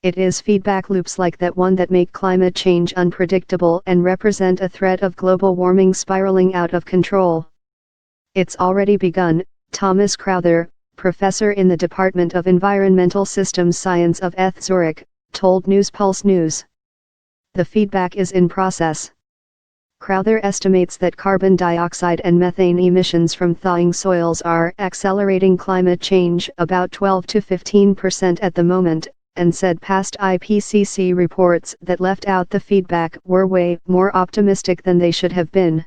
It is feedback loops like that one that make climate change unpredictable and represent a threat of global warming spiraling out of control. It's already begun, Thomas Crowther, professor in the Department of Environmental Systems Science of ETH Zurich, told Newspulse News. The feedback is in process. Crowther estimates that carbon dioxide and methane emissions from thawing soils are accelerating climate change about 12 to 15% at the moment, and said past IPCC reports that left out the feedback were way more optimistic than they should have been.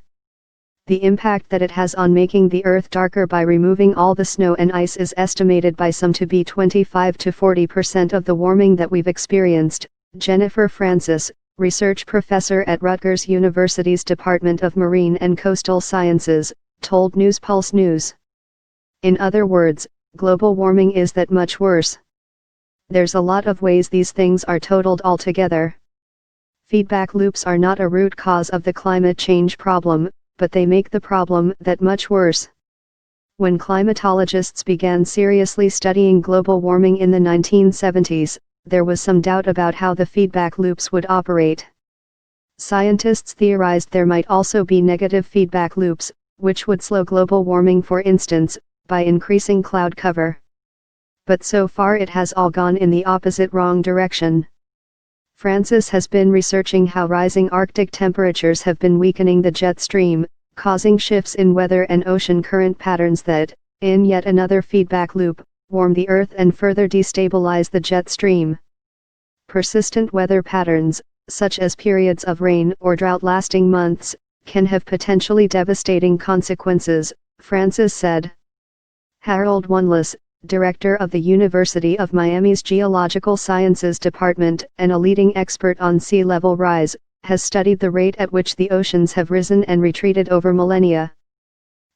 The impact that it has on making the Earth darker by removing all the snow and ice is estimated by some to be 25 to 40% of the warming that we've experienced, Jennifer Francis, research professor at Rutgers University's Department of Marine and Coastal Sciences, told Newspulse News. In other words, global warming is that much worse. There's a lot of ways these things are totaled altogether. Feedback loops are not a root cause of the climate change problem, but they make the problem that much worse. When climatologists began seriously studying global warming in the 1970s, there was some doubt about how the feedback loops would operate. Scientists theorized there might also be negative feedback loops, which would slow global warming, for instance, by increasing cloud cover. But so far it has all gone in the opposite wrong direction. Francis has been researching how rising Arctic temperatures have been weakening the jet stream, causing shifts in weather and ocean current patterns that, in yet another feedback loop, warm the Earth and further destabilize the jet stream. Persistent weather patterns, such as periods of rain or drought lasting months, can have potentially devastating consequences, Francis said. Harold Wunless, director of the University of Miami's Geological Sciences Department and a leading expert on sea level rise, has studied the rate at which the oceans have risen and retreated over millennia.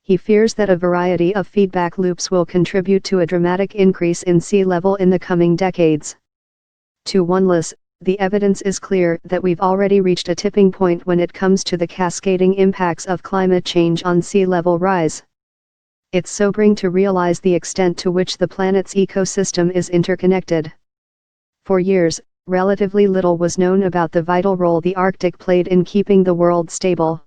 He fears that a variety of feedback loops will contribute to a dramatic increase in sea level in the coming decades. To Wunless, the evidence is clear that we've already reached a tipping point when it comes to the cascading impacts of climate change on sea level rise. It's sobering to realize the extent to which the planet's ecosystem is interconnected. For years, relatively little was known about the vital role the Arctic played in keeping the world stable.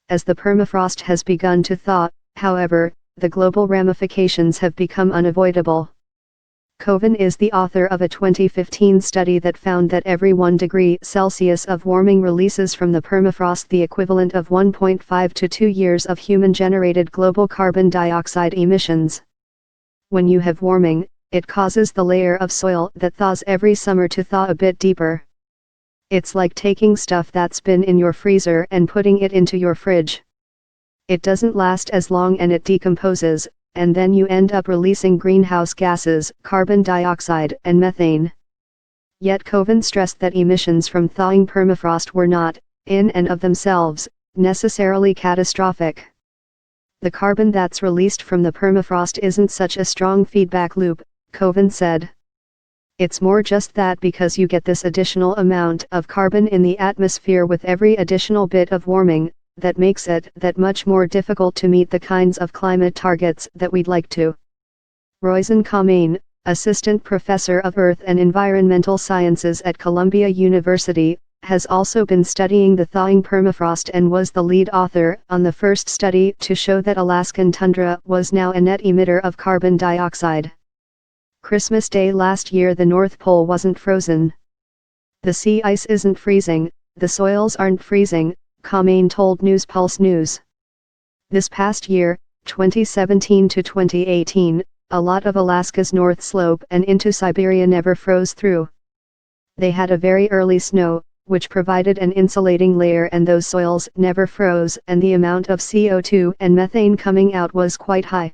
As the permafrost has begun to thaw, however, the global ramifications have become unavoidable. Coven is the author of a 2015 study that found that every 1 degree Celsius of warming releases from the permafrost the equivalent of 1.5 to 2 years of human-generated global carbon dioxide emissions. When you have warming, it causes the layer of soil that thaws every summer to thaw a bit deeper. It's like taking stuff that's been in your freezer and putting it into your fridge. It doesn't last as long and it decomposes, and then you end up releasing greenhouse gases, carbon dioxide and methane. Yet Coven stressed that emissions from thawing permafrost were not, in and of themselves, necessarily catastrophic. The carbon that's released from the permafrost isn't such a strong feedback loop, Coven said. It's more just that because you get this additional amount of carbon in the atmosphere with every additional bit of warming, that makes it that much more difficult to meet the kinds of climate targets that we'd like to. Roizen Kamain, assistant professor of Earth and Environmental Sciences at Columbia University, has also been studying the thawing permafrost and was the lead author on the first study to show that Alaskan tundra was now a net emitter of carbon dioxide. Christmas Day last year the North Pole wasn't frozen. The sea ice isn't freezing, the soils aren't freezing, Kamain told Newspulse News. This past year, 2017 to 2018, a lot of Alaska's North Slope and into Siberia never froze through. They had a very early snow, which provided an insulating layer, and those soils never froze, and the amount of CO2 and methane coming out was quite high.